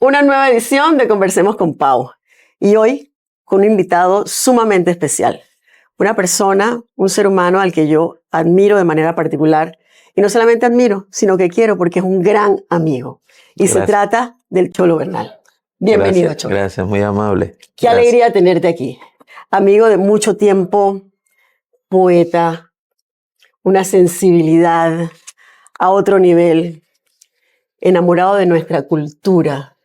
Una nueva edición de Conversemos con Pau. Y hoy con un invitado sumamente especial. Una persona, un ser humano al que yo admiro de manera particular. Y no solamente admiro, sino que quiero porque es un gran amigo. Y Gracias. se trata del Cholo Bernal. Bienvenido, Gracias, Cholo. gracias, muy amable. Qué alegría tenerte aquí. Amigo de mucho tiempo, poeta, una sensibilidad a otro nivel, enamorado de nuestra cultura,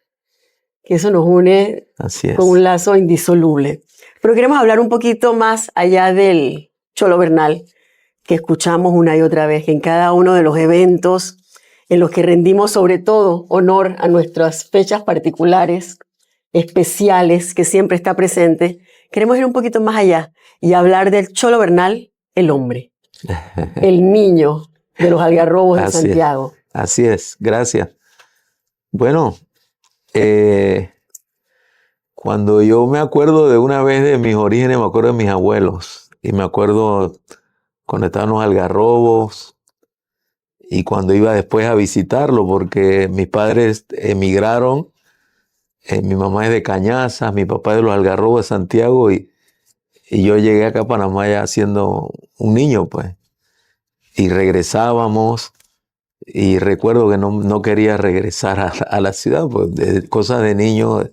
que eso nos une con un lazo indisoluble. Pero queremos hablar un poquito más allá del Cholo Bernal, que escuchamos una y otra vez, que en cada uno de los eventos en los que rendimos sobre todo honor a nuestras fechas particulares, especiales, que siempre está presente, queremos ir un poquito más allá y hablar del Cholo Bernal, el hombre, el niño de los algarrobos de Santiago. Así es, gracias. Bueno, cuando yo me acuerdo de una vez de mis orígenes, me acuerdo de mis abuelos, y me acuerdo cuando estaban los algarrobos, y cuando iba después a visitarlo, porque mis padres emigraron, mi mamá es de Cañazas, mi papá es de los algarrobos de Santiago, y yo llegué acá a Panamá ya siendo un niño, pues, y regresábamos. Y recuerdo que no quería regresar a la ciudad, pues cosas de niño,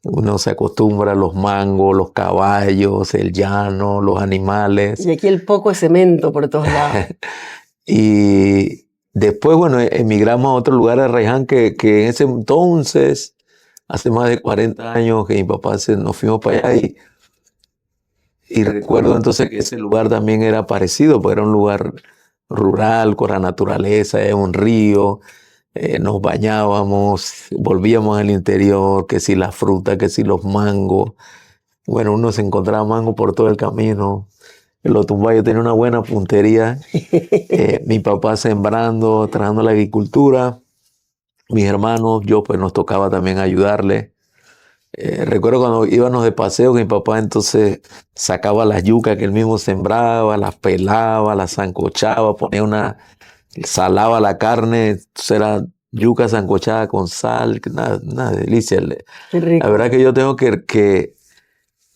uno se acostumbra a los mangos, los caballos, el llano, los animales. Y aquí el poco de cemento por todos lados. Y después, bueno, emigramos a otro lugar, a Raiján, que en ese entonces, hace más de 40 años que mi papá nos fuimos para allá y recuerdo entonces que ese lugar también era parecido, porque era un lugar rural, con la naturaleza, un río, nos bañábamos, volvíamos al interior, que si la fruta, que si los mangos. Bueno, uno se encontraba mango por todo el camino. En los Tumbayos tenía una buena puntería. Mi papá sembrando, trabajando la agricultura. Mis hermanos, yo pues nos tocaba también ayudarle. Recuerdo cuando íbamos de paseo que mi papá entonces sacaba las yucas que él mismo sembraba, las pelaba, las sancochaba, salaba la carne, entonces era yuca sancochada con sal, una delicia. Qué rico. La verdad que yo tengo que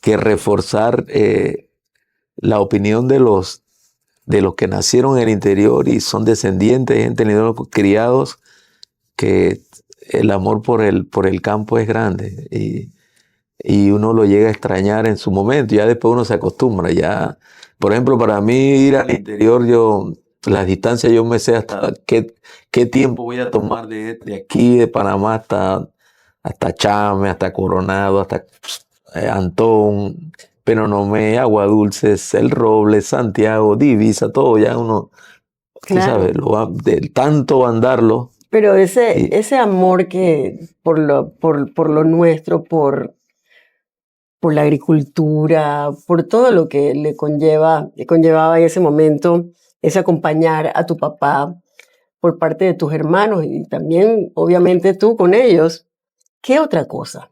reforzar la opinión de los que nacieron en el interior y son descendientes, gente criados, que el amor por el campo es grande y uno lo llega a extrañar en su momento. Ya después uno se acostumbra. Ya, por ejemplo, para mí ir al interior, las distancias yo me sé hasta qué tiempo voy a tomar de aquí, de Panamá hasta Chame, hasta Coronado, hasta Antón, Penonomé, Agua Dulce, El Roble, Santiago, Divisa, todo ya uno, Claro. tú sabes, de tanto andarlo. Pero ese amor que por lo nuestro, por la agricultura, por todo lo que le conllevaba en ese momento, ese acompañar a tu papá por parte de tus hermanos y también, obviamente, tú con ellos. ¿Qué otra cosa?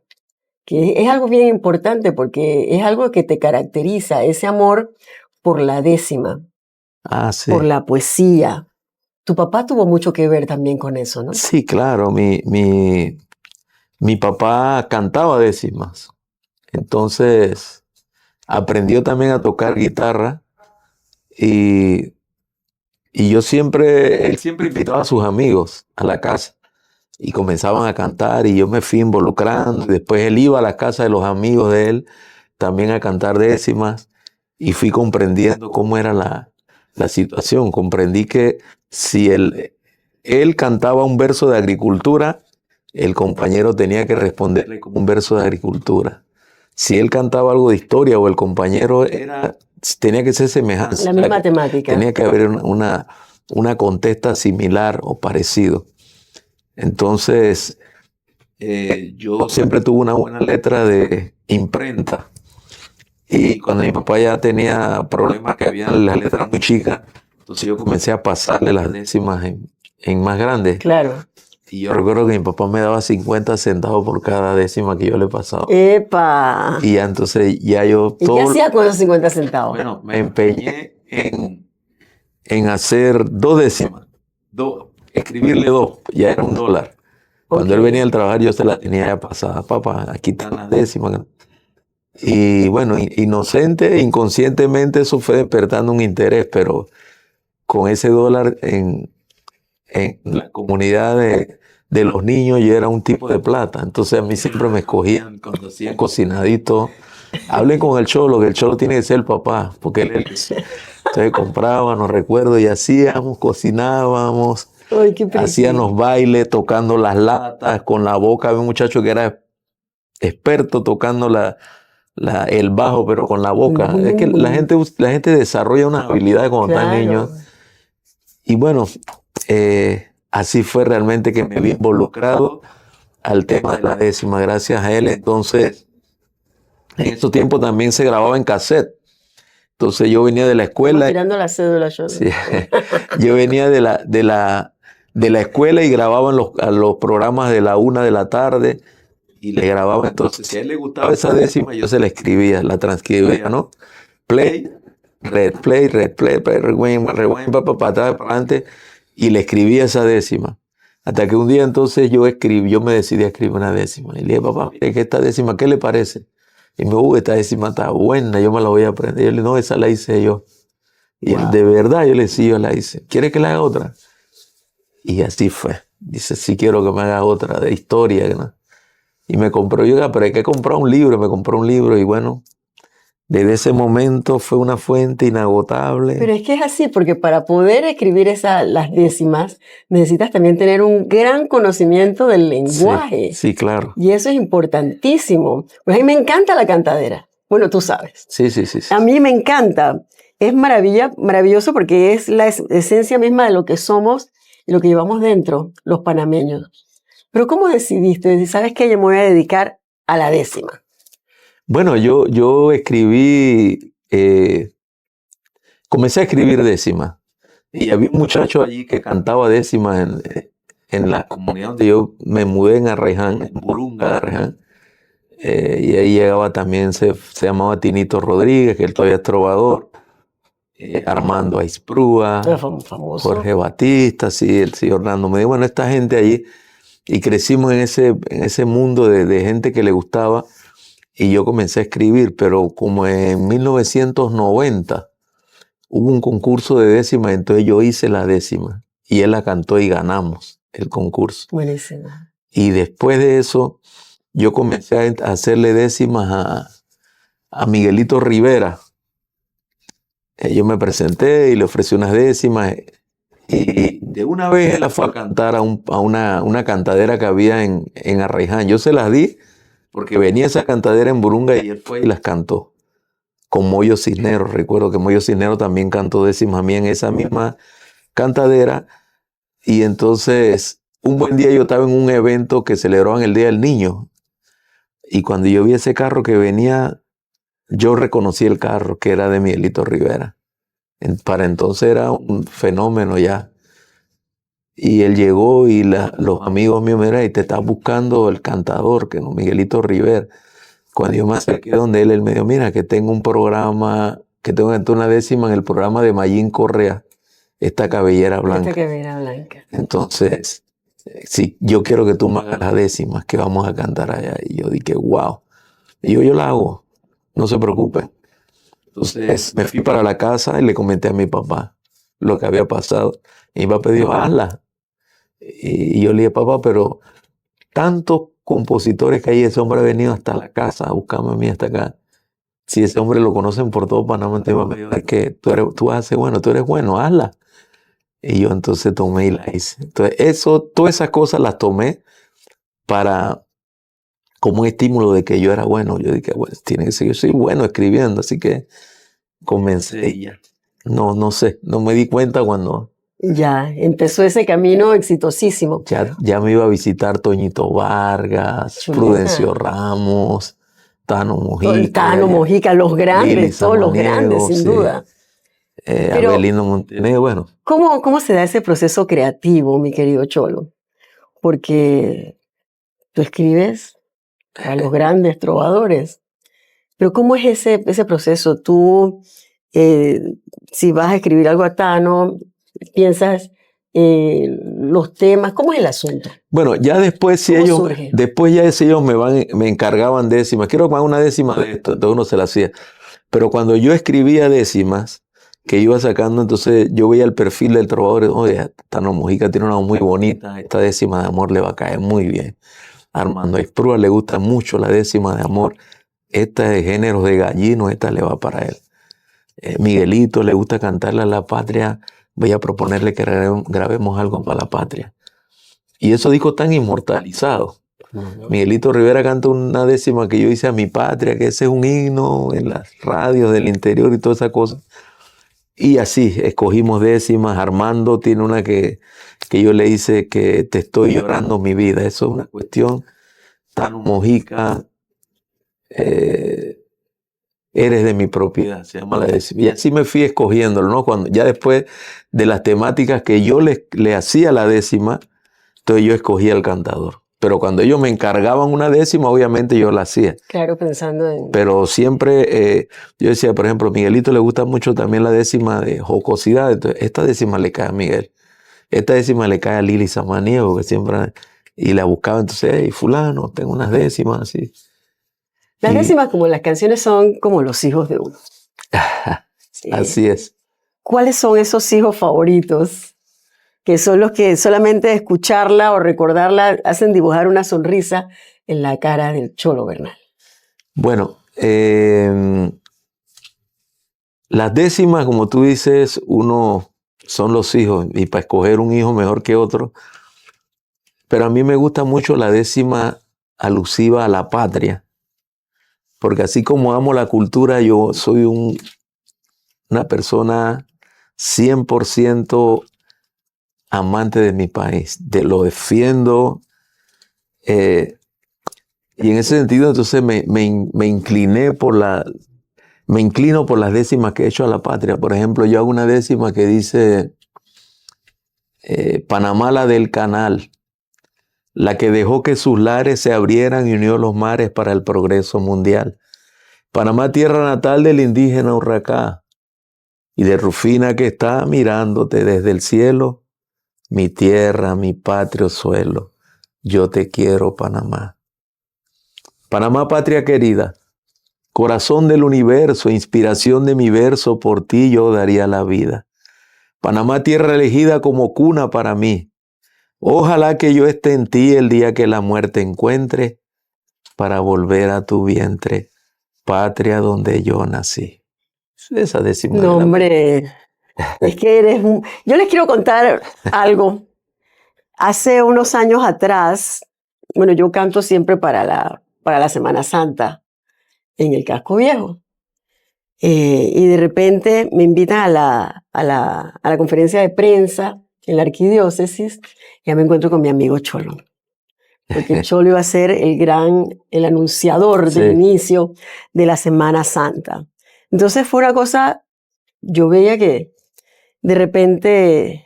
Que es algo bien importante porque es algo que te caracteriza, ese amor por la décima, Sí. por la poesía. Tu papá tuvo mucho que ver también con eso, ¿no? Sí, claro. Mi papá cantaba décimas. Entonces aprendió también a tocar guitarra y él siempre invitaba a sus amigos a la casa y comenzaban a cantar y yo me fui involucrando. Y después él iba a la casa de los amigos de él también a cantar décimas y fui comprendiendo cómo era la situación. Comprendí que si él cantaba un verso de agricultura, el compañero tenía que responderle con un verso de agricultura. Si él cantaba algo de historia o el compañero tenía que ser semejanza. La misma temática. Tenía que haber una contesta similar o parecido. Entonces, yo siempre tuve una buena letra de imprenta. Y cuando mi papá ya tenía problemas, que había las letras muy chicas, entonces yo comencé a pasarle las décimas en más grandes. Claro. Y yo recuerdo que mi papá me daba 50 centavos por cada décima que yo le pasaba. ¡Epa! Y ya entonces ya yo... ¿Y qué hacías con esos 50 centavos? Bueno, me empeñé en hacer 2 décimas. Escribirle 2, ya era $1. Cuando Ok. él venía del trabajar, yo se la tenía ya pasada. Papá, aquí están las décimas. Y bueno, inocente, inconscientemente, eso fue despertando un interés, pero con ese dólar en la comunidad de los niños, yo era un tipo de plata. Entonces a mí siempre me escogían cuando hacían cocinadito. Hablen con el cholo, que el cholo tiene que ser el papá, porque él es. Entonces comprábamos, recuerdo, y hacíamos, cocinábamos, Ay, qué hacíamos precioso. baile tocando las latas con la boca. Había un muchacho que era experto tocando el bajo, pero con la boca. Es que Mm, la gente desarrolla unas habilidades cuando está niño. claro. Y bueno, así fue realmente que me vi involucrado al tema de la décima, gracias a él. Entonces, en esos tiempos también se grababa en cassette. Entonces yo venía de la Estamos escuela, tirando la cédula, yo. sí, yo venía de la escuela y grababa a los programas de la 1 de la tarde y le grababa. Entonces, si a él le gustaba esa décima, yo se la escribía, la transcribía, ¿no? Play, red, play, rewind, rewind, para atrás, para adelante, y le escribía esa décima. Hasta que un día entonces yo me decidí a escribir una décima. Y le dije, papá, mire que esta décima, ¿qué le parece? Y me dijo, esta décima está buena, yo me la voy a aprender. Yo le dije, no, esa la hice yo. Y él, de Wow. verdad, yo le decía, sí, yo la hice. ¿Quiere que la haga otra? Y así fue. Dice, sí quiero que me haga otra de historia, ¿no? Y me compró, yo, pero hay que comprar un libro. Me compró un libro y bueno, desde ese momento fue una fuente Pero inagotable. es que es así, porque para poder escribir las décimas necesitas también tener un gran conocimiento del Sí, lenguaje. sí, claro. Y eso es importantísimo. Pues a mí me encanta la cantadera. Bueno, tú sabes. Sí, sí, sí, sí. A mí me encanta. Es maravilloso porque es la esencia misma de lo que somos y lo que llevamos dentro, los panameños. Pero ¿cómo decidiste? ¿Sabes qué? Yo me voy a dedicar a la décima. Bueno, yo escribí, comencé a escribir décimas. Y había un muchacho allí que cantaba décimas en la comunidad donde yo me mudé en Arraiján, en Burunga, Arraiján. Y ahí llegaba también, se llamaba Tinito Rodríguez, que él todavía es trovador. Armando Aizprúa, Famoso. Jorge Batista, sí, el señor Orlando me dijo, bueno, esta gente allí, y crecimos en ese mundo de gente que le gustaba, y yo comencé a escribir, pero como en 1990 hubo un concurso de décimas, entonces yo hice la décima, y él la cantó y ganamos el concurso. Buenísima. Y después de eso, yo comencé a hacerle décimas a Miguelito Rivera. Yo me presenté y le ofrecí unas décimas. Y de una vez él la fue a cantar a una cantadera que había en Arraiján. Yo se las di porque venía esa cantadera en Burunga y él fue y las cantó. Con Moyo Cisneros. Recuerdo que Moyo Cisneros también cantó décimas a mí en esa misma cantadera. Y entonces, un buen día yo estaba en un evento que celebraban el Día del Niño. Y cuando yo vi ese carro que venía, yo reconocí el carro que era de Miguelito Rivera. Para entonces era un fenómeno ya. Y él llegó y los amigos míos, mira, y te está buscando el cantador, que no, Miguelito Rivera. Cuando yo me acerqué donde él me dijo, mira, que tengo un programa, que tengo una décima en el programa de Mayín Correa, esta cabellera Esta blanca. que viene blanca. Entonces, sí, yo quiero que tú me hagas las décimas que vamos a cantar allá. Y yo dije, wow. Y yo la hago, no se preocupe. Entonces me fui para la casa y le comenté a mi papá lo que había pasado. Y mi papá dijo, hazla. Y yo le dije, papá, pero tantos compositores que hay, ese hombre ha venido hasta la casa a buscarme a mí hasta acá. Si ese hombre lo conocen por todo Panamá, entonces me dijo, es que tú vas a ser bueno, tú eres bueno, hazla. Y yo entonces tomé y la hice. Entonces todas esas cosas las tomé para, como un estímulo de que yo era bueno. Yo dije, bueno, tiene que ser, yo soy bueno escribiendo, así que comencé y ya. No sé, no me di cuenta cuando Ya, empezó ese camino exitosísimo. ya me iba a visitar Toñito Vargas, Chuleta. Prudencio Ramos, Tano Tano, Mojica, Mojica, los Lili grandes, todos los grandes, Samaniego, sin sí, duda. Pero, Abelino Montenegro, bueno, ¿cómo se da ese proceso creativo, mi querido Cholo? Porque tú escribes a los grandes trovadores, pero ¿cómo es ese proceso? Tú, eh, si vas a escribir algo a Tano, piensas los temas? ¿Cómo es el asunto? Bueno, ya después si ¿Cómo ellos, surge? después ya si ellos me encargaban décimas, quiero que me haga una décima de esto, entonces uno se la hacía. Pero cuando yo escribía décimas, que iba sacando, entonces yo veía el perfil del trovador, y, oye, esta no, Mujica tiene una voz muy bonita, esta décima de amor le va a caer muy bien. Armando Esprúa le gusta mucho la décima de amor, esta de géneros de gallino, esta le va para él. Miguelito le gusta cantarle a la patria, voy a proponerle que grabemos algo para la patria. Y esos discos están inmortalizados. Miguelito Rivera canta una décima que yo hice a mi patria, que ese es un himno en las radios del interior y todas esas cosas. Y así, escogimos décimas. Armando tiene una que yo le hice que te estoy llorando mi vida. Eso es una cuestión. Tano Mojica, eres de mi propiedad, se llama la décima. Y así me fui escogiéndolo, ¿no? Cuando, ya después de las temáticas que yo le hacía la décima, entonces yo escogía al cantador. Pero cuando ellos me encargaban una décima, obviamente yo la hacía. Claro, pensando en... Pero siempre, yo decía, por ejemplo, a Miguelito le gusta mucho también la décima de jocosidad. Entonces, esta décima le cae a Miguel. Esta décima le cae a Lili Samaniego, que siempre... Y la buscaba, entonces, hey, fulano, tengo unas décimas así. Las décimas, como las canciones, son como los hijos de uno. Sí. Así es. ¿Cuáles son esos hijos favoritos? Que son los que solamente escucharla o recordarla hacen dibujar una sonrisa en la cara del Cholo Bernal. Bueno, las décimas, como tú dices, uno son los hijos, y para escoger un hijo mejor que otro. Pero a mí me gusta mucho la décima alusiva a la patria, porque así como amo la cultura, yo soy una persona 100% amante de mi país, lo defiendo, y en ese sentido entonces me incliné me inclino por las décimas que he hecho a la patria. Por ejemplo, yo hago una décima que dice Panamá la del canal, la que dejó que sus lares se abrieran y unió los mares para el progreso mundial. Panamá, tierra natal del indígena Urracá, y de Rufina que está mirándote desde el cielo, mi tierra, mi patrio suelo, yo te quiero, Panamá. Panamá, patria querida, corazón del universo, inspiración de mi verso, por ti yo daría la vida. Panamá, tierra elegida como cuna para mí. Ojalá que yo esté en ti el día que la muerte encuentre, para volver a tu vientre, patria donde yo nací. Esa décima. No, hombre, es que eres un... Yo les quiero contar algo. Hace unos años atrás, bueno, yo canto siempre para la Semana Santa en el Casco Viejo. Y de repente me invitan a la conferencia de prensa en la arquidiócesis, y ya me encuentro con mi amigo Cholo. Porque el Cholo iba a ser el anunciador del inicio de la Semana Santa. Entonces fue una cosa, yo veía que de repente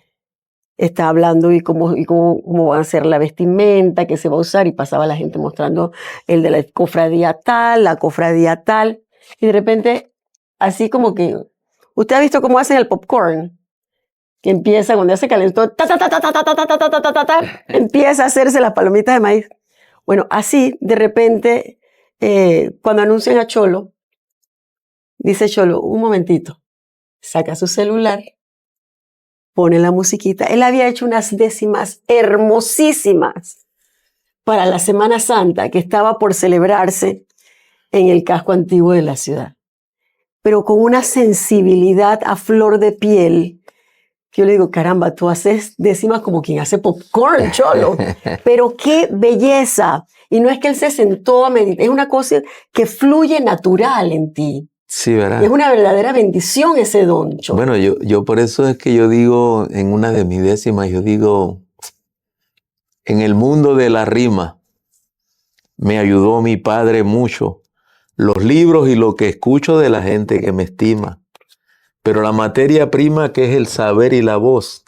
está hablando y cómo va a ser la vestimenta que se va a usar, y pasaba la gente mostrando el de la cofradía tal, y de repente, así como que, ¿usted ha visto cómo hacen el popcorn? Que empieza, cuando hace calentón, empieza a hacerse las palomitas de maíz. Bueno, así, de repente, cuando anuncian a Cholo, dice Cholo, un momentito, saca su celular, pone la musiquita. Él había hecho unas décimas hermosísimas para la Semana Santa que estaba por celebrarse en el casco antiguo de la ciudad, pero con una sensibilidad a flor de piel. Yo le digo, caramba, tú haces décimas como quien hace popcorn, Cholo. Pero qué belleza. Y no es que él se sentó a meditar, es una cosa que fluye natural en ti. Sí, ¿verdad? Es una verdadera bendición ese don, Cholo. Bueno, yo por eso es que yo digo, en una de mis décimas, yo digo, en el mundo de la rima, me ayudó mi padre mucho, los libros y lo que escucho de la gente que me estima. Pero la materia prima, que es el saber y la voz,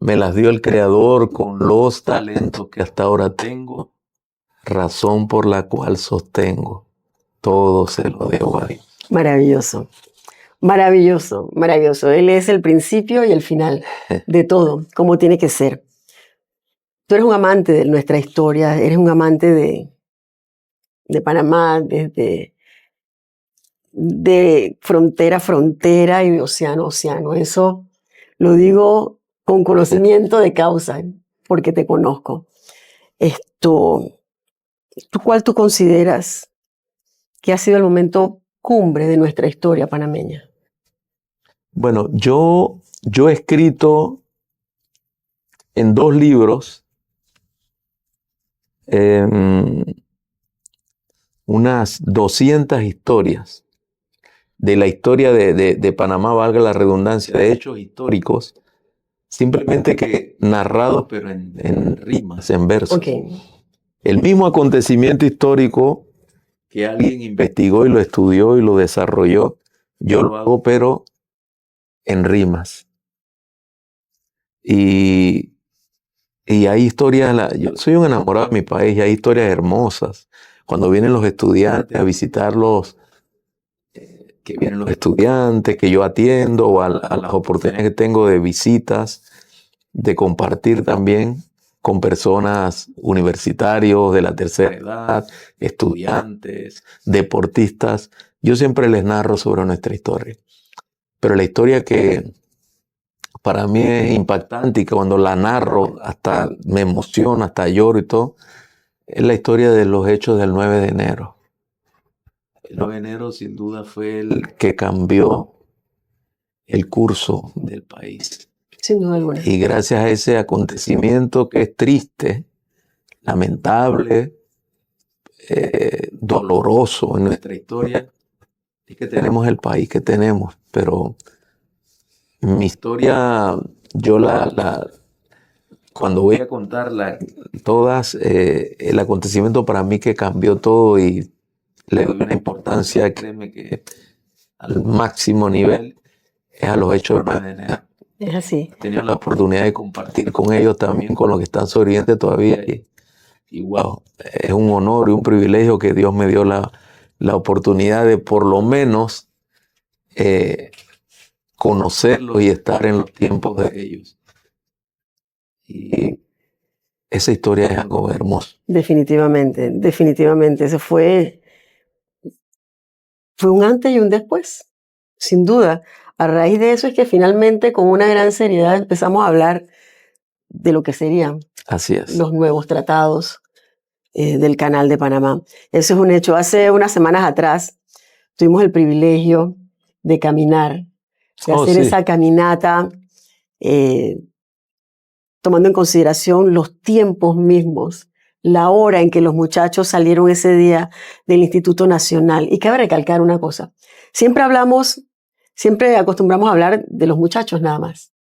me las dio el Creador con los talentos que hasta ahora tengo, razón por la cual sostengo. Todo se lo debo a Dios. Maravilloso. Maravilloso, maravilloso. Él es el principio y el final de todo, como tiene que ser. Tú eres un amante de nuestra historia, eres un amante de Panamá, de frontera a frontera y de océano a océano. Eso lo digo con conocimiento de causa, porque te conozco. ¿Tú cuál tú consideras que ha sido el momento cumbre de nuestra historia panameña? Bueno, yo he escrito en 2 libros unas 200 historias de la historia de Panamá, valga la redundancia, de hechos históricos, simplemente que narrados, pero en rimas, en versos. Okay. El mismo acontecimiento histórico que alguien investigó y lo estudió y lo desarrolló, yo lo hago, pero en rimas. Y hay historias, yo soy un enamorado de mi país y hay historias hermosas. Cuando vienen los estudiantes a visitarlos, que vienen los estudiantes, que yo atiendo, o a las oportunidades que tengo de visitas, de compartir también con personas universitarios de la tercera edad, estudiantes, deportistas. Yo siempre les narro sobre nuestra historia. Pero la historia que para mí es impactante y que cuando la narro hasta me emociona, hasta lloro y todo, es la historia de los hechos del 9 de enero. El 9 de enero sin duda fue el que cambió el curso del país. Sin duda alguna. Y gracias a ese acontecimiento que es triste, lamentable, doloroso en nuestra historia, es que tenemos el país que tenemos. Pero mi historia, yo cuando voy a contarla, el acontecimiento para mí que cambió todo y le doy una importancia, créeme que al máximo nivel, es a los hechos del 9 de enero. Es así. He tenido la oportunidad de compartir con ellos también, con los que están sobrevivientes todavía. Y wow, es un honor y un privilegio que Dios me dio la oportunidad de por lo menos conocerlos y estar en los tiempos de ellos. Y esa historia es algo hermoso. Definitivamente, definitivamente. Ese fue un antes y un después, sin duda. A raíz de eso es que finalmente con una gran seriedad empezamos a hablar de lo que serían Así es. los nuevos tratados del Canal de Panamá. Eso es un hecho. Hace unas semanas atrás tuvimos el privilegio de caminar, de hacer sí. esa caminata, tomando en consideración los tiempos mismos, la hora en que los muchachos salieron ese día del Instituto Nacional. Y cabe recalcar una cosa, siempre acostumbramos a hablar de los muchachos nada más,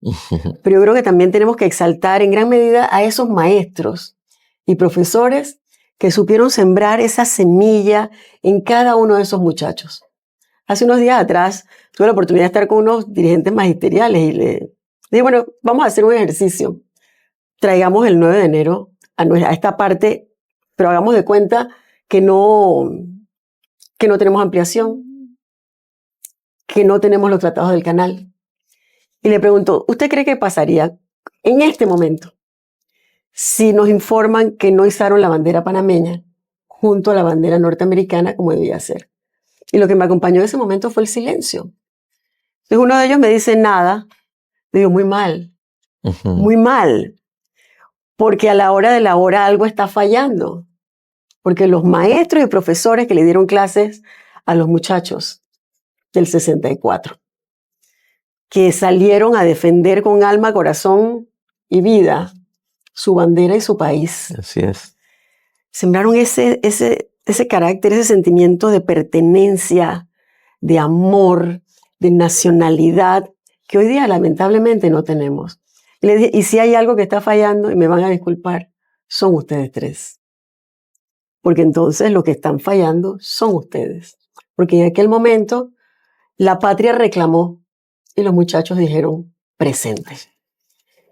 pero yo creo que también tenemos que exaltar en gran medida a esos maestros y profesores que supieron sembrar esa semilla en cada uno de esos muchachos. Hace unos días atrás tuve la oportunidad de estar con unos dirigentes magisteriales y le dije, bueno, vamos a hacer un ejercicio. Traigamos el 9 de enero a esta parte, pero hagamos de cuenta que no tenemos ampliación, que no tenemos los tratados del canal. Y le pregunto, ¿usted cree que pasaría en este momento si nos informan que no izaron la bandera panameña junto a la bandera norteamericana como debía ser? Y lo que me acompañó en ese momento fue el silencio. Entonces uno de ellos me dice nada, le digo, muy mal, muy mal. Porque a la hora de la hora algo está fallando. Porque los maestros y profesores que le dieron clases a los muchachos del 64, que salieron a defender con alma, corazón y vida su bandera y su país. Así es. Sembraron ese carácter, ese sentimiento de pertenencia, de amor, de nacionalidad, que hoy día lamentablemente no tenemos. Y le dije, y si hay algo que está fallando, y me van a disculpar, son ustedes tres. Porque entonces lo que están fallando son ustedes. Porque en aquel momento la patria reclamó y los muchachos dijeron presente.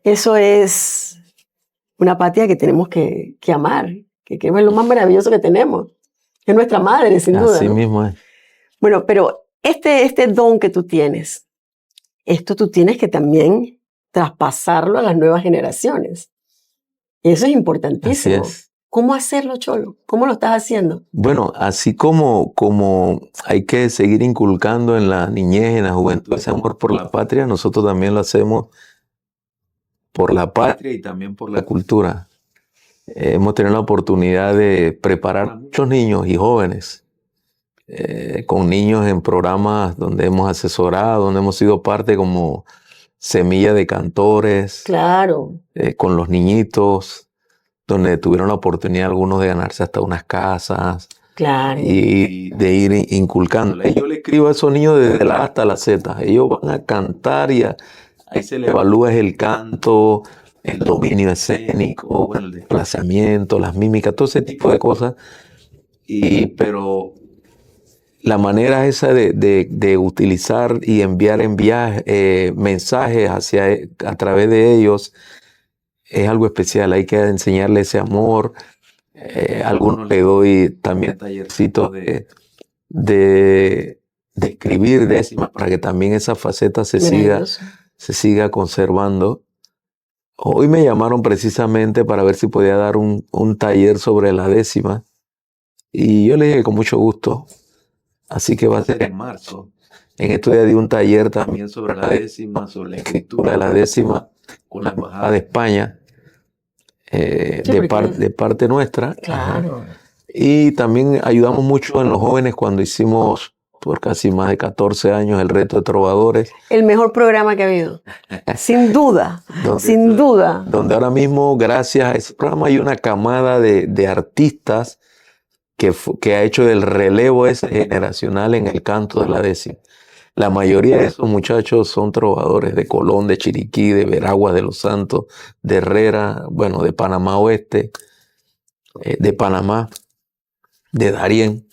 Eso es una patria que tenemos que amar, que es lo más maravilloso que tenemos. Es nuestra madre, sin duda. Así ¿no? mismo es. Bueno, pero este don que tú tienes, esto tú tienes que también traspasarlo a las nuevas generaciones. Eso es importantísimo. Así es. ¿Cómo hacerlo, Cholo? ¿Cómo lo estás haciendo? Bueno, así como hay que seguir inculcando en la niñez, en la juventud, ese amor por la patria, nosotros también lo hacemos por la patria y también por la cultura. Hemos tenido la oportunidad de preparar a muchos niños y jóvenes, con niños en programas donde hemos asesorado, donde hemos sido parte como semilla de cantores, Claro. con los niñitos, donde tuvieron la oportunidad algunos de ganarse hasta unas casas. Claro. Y de ir inculcándole. Yo le escribo a esos niños desde la A hasta la Z. Ellos van a cantar y ahí se les evalúa el canto, el dominio escénico, bueno, el desplazamiento, las mímicas, todo ese tipo de cosas. Pero la manera esa de utilizar y enviar mensajes a través de ellos es algo especial. Hay que enseñarle ese amor. Algunos le doy también tallercitos de escribir décimas para que también esa faceta se siga conservando. Hoy me llamaron precisamente para ver si podía dar un taller sobre la décima y yo le dije con mucho gusto, así que va a ser en marzo. En estos días di un taller también sobre la décima, sobre la escritura de la décima con la Embajada de España. De parte nuestra. Claro. Y también ayudamos mucho en los jóvenes cuando hicimos por casi más de 14 años el reto de trovadores. El mejor programa que ha habido. Sin duda, sin duda. Donde ahora mismo, gracias a ese programa, hay una camada de artistas que ha hecho el relevo ese generacional en el canto de la décima. La mayoría de esos muchachos son trovadores de Colón, de Chiriquí, de Veraguas de los Santos, de Herrera, bueno, de Panamá Oeste, de Panamá, de Darién.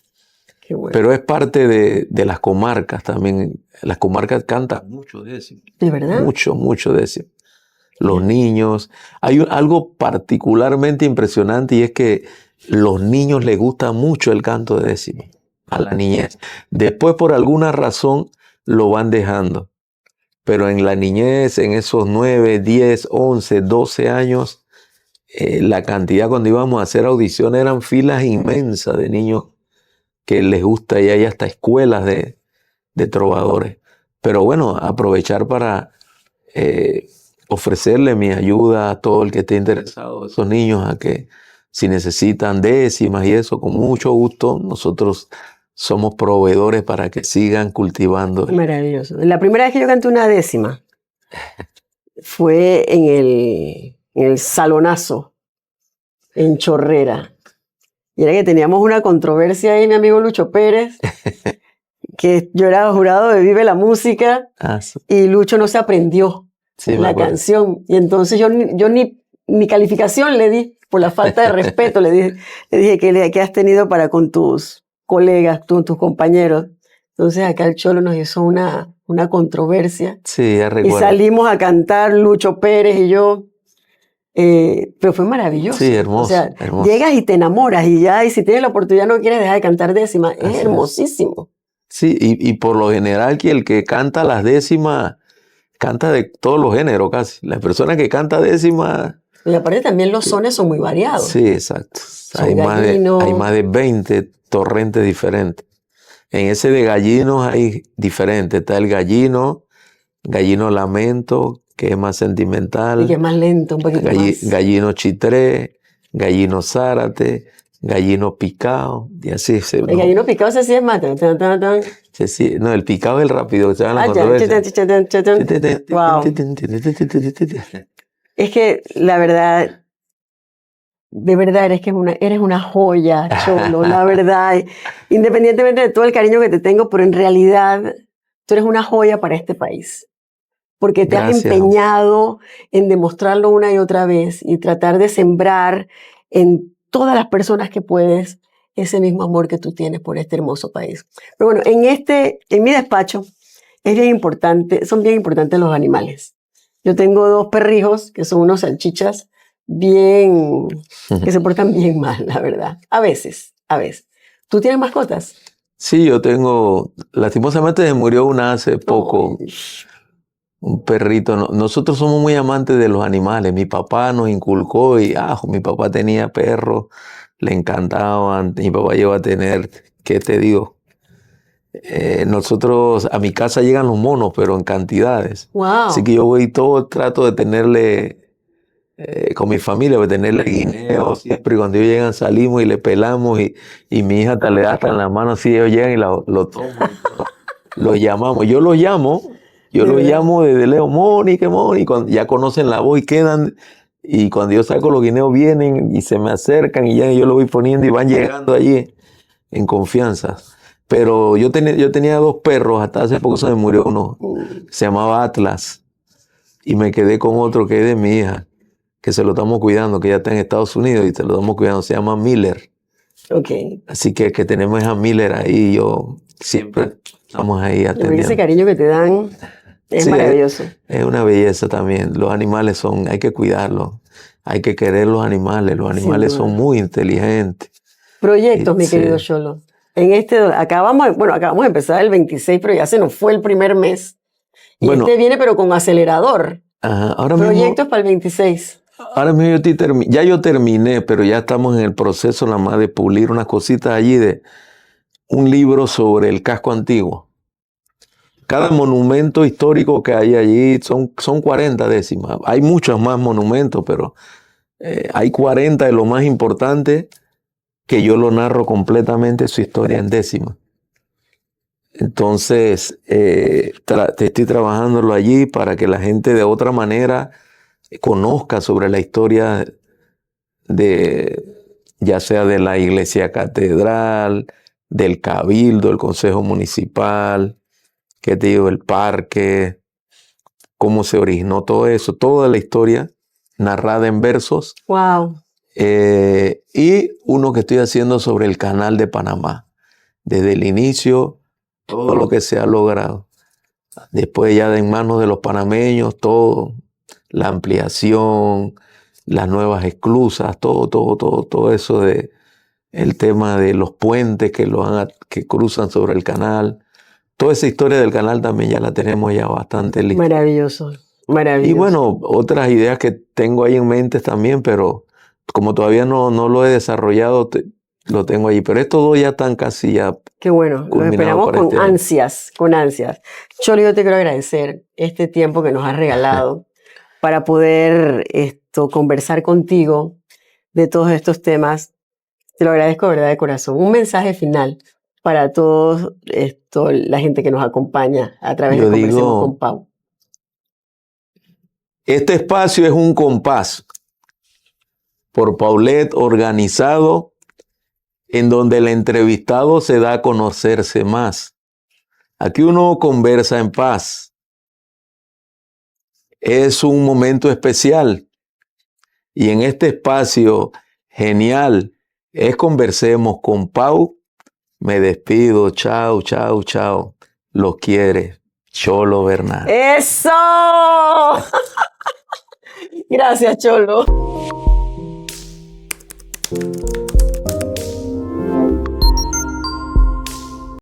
Qué bueno. Pero es parte de las comarcas también. Las comarcas cantan mucho décimo. ¿De verdad? Mucho décimo. Los niños. Hay algo particularmente impresionante y es que los niños les gusta mucho el canto de décimo, a la niñez. Después, por alguna razón, lo van dejando. Pero en la niñez, en esos 9, 10, 11, 12 años, la cantidad cuando íbamos a hacer audiciones eran filas inmensas de niños que les gusta y hay hasta escuelas de trovadores. Pero bueno, aprovechar para ofrecerle mi ayuda a todo el que esté interesado, a esos niños, a que si necesitan décimas y eso, con mucho gusto, nosotros somos proveedores para que sigan cultivando. Maravilloso. La primera vez que yo canté una décima fue en el Salonazo, en Chorrera. Y era que teníamos una controversia ahí, mi amigo Lucho Pérez, que yo era jurado de Vive la Música, y Lucho no se aprendió la canción. Y entonces yo ni calificación le di, por la falta de respeto, le dije que has tenido para con tus colegas, tus compañeros. Entonces acá el Cholo nos hizo una controversia. Sí, ya recuerdo. Y salimos a cantar Lucho Pérez y yo. Pero fue maravilloso. Sí, hermoso. O sea, hermoso. Llegas y te enamoras y si tienes la oportunidad no quieres dejar de cantar décima. Es hermosísimo. Sí, y por lo general que el que canta las décimas canta de todos los géneros casi. La persona que canta décima... Y aparte también los sones son muy variados. Sí, exacto. Hay más de 20 torrentes diferentes. En ese de gallinos hay diferentes. Está el gallino lamento, que es más sentimental. Y que es más lento, un poquito más. Gallino chitré, gallino zárate, gallino picado, y así. El gallino picado se sí es más. Sí, no, el picado es el rápido, que se llama la controversia. Wow. Es que la verdad, de verdad eres una joya, Cholo, la verdad. Independientemente de todo el cariño que te tengo, pero en realidad tú eres una joya para este país. Porque te has empeñado en demostrarlo una y otra vez y tratar de sembrar en todas las personas que puedes ese mismo amor que tú tienes por este hermoso país. Pero bueno, en mi despacho son bien importantes los animales. Yo tengo 2 perrijos que son unos salchichas que se portan bien mal, la verdad. A veces. ¿Tú tienes mascotas? Sí, yo tengo, lastimosamente se murió una hace poco, Ay, un perrito. Nosotros somos muy amantes de los animales. Mi papá nos inculcó y, mi papá tenía perros, le encantaban. Mi papá llegó a tener, ¿qué te digo? Nosotros, a mi casa llegan los monos, pero en cantidades. Así wow. que yo voy todo, trato de tenerle, con mi familia, de tenerle guineos siempre. Y cuando ellos llegan salimos y le pelamos y mi hija hasta le da hasta en la mano así, ellos llegan y lo toman. Los llamamos, yo De los verdad. llamo desde lejos, Mónica, Mónica, cuando ya conocen la voz y quedan, y cuando yo saco los guineos vienen y se me acercan y ya yo lo voy poniendo y van llegando allí en confianza. Pero yo tenía dos perros, hasta hace poco se me murió uno, se llamaba Atlas, y me quedé con otro que es de mi hija, que se lo estamos cuidando, que ya está en Estados Unidos y se lo estamos cuidando, se llama Miller. Ok. Así que tenemos a Miller ahí, yo siempre estamos ahí Ese atendiendo. cariño que te dan es Sí, maravilloso. es una belleza también. Los animales hay que cuidarlos, hay que querer los Sin animales son duda. muy inteligentes. Proyectos, mi Sí. querido Cholo. Acabamos de empezar el 26, pero ya se nos fue el primer mes. Y Bueno, viene, pero con acelerador. ahora Proyectos mismo, para el 26. ya yo terminé, pero ya estamos en el proceso nada más de pulir unas cositas allí de un libro sobre el casco antiguo. Cada monumento histórico que hay allí son 40 décimas. Hay muchos más monumentos, pero hay 40 de lo más importante que yo lo narro completamente su historia en décimas. Entonces, te estoy trabajándolo allí para que la gente de otra manera conozca sobre la historia ya sea de la iglesia catedral, del cabildo, el consejo municipal, qué te digo, el parque, cómo se originó todo eso, toda la historia narrada en versos. Wow. Y uno que estoy haciendo sobre el canal de Panamá, desde el inicio, todo lo que se ha logrado. Después ya en manos de los panameños, todo, la ampliación, las nuevas esclusas, todo eso de el tema de los puentes que cruzan sobre el canal. Toda esa historia del canal también ya la tenemos ya bastante lista. Maravilloso. Y Maravilloso. bueno, otras ideas que tengo ahí en mente también, pero como todavía no lo he desarrollado, lo tengo ahí. Pero estos dos ya están casi ya Qué bueno. Los culminados esperamos para con este año. ansias, con ansias. Cholo, yo te quiero agradecer este tiempo que nos has regalado para poder conversar contigo de todos estos temas. Te lo agradezco de verdad de corazón. Un mensaje final para todos la gente que nos acompaña a través de Yo Conversemos con digo, Pau. este espacio es un compás por Paulette organizado en donde el entrevistado se da a conocerse más. Aquí uno conversa en paz. Es un momento especial y en este espacio genial es Conversemos con Pau. Me despido. Chao, chao, chao. Los quiere Cholo Bernal. ¡Eso! Gracias, Cholo.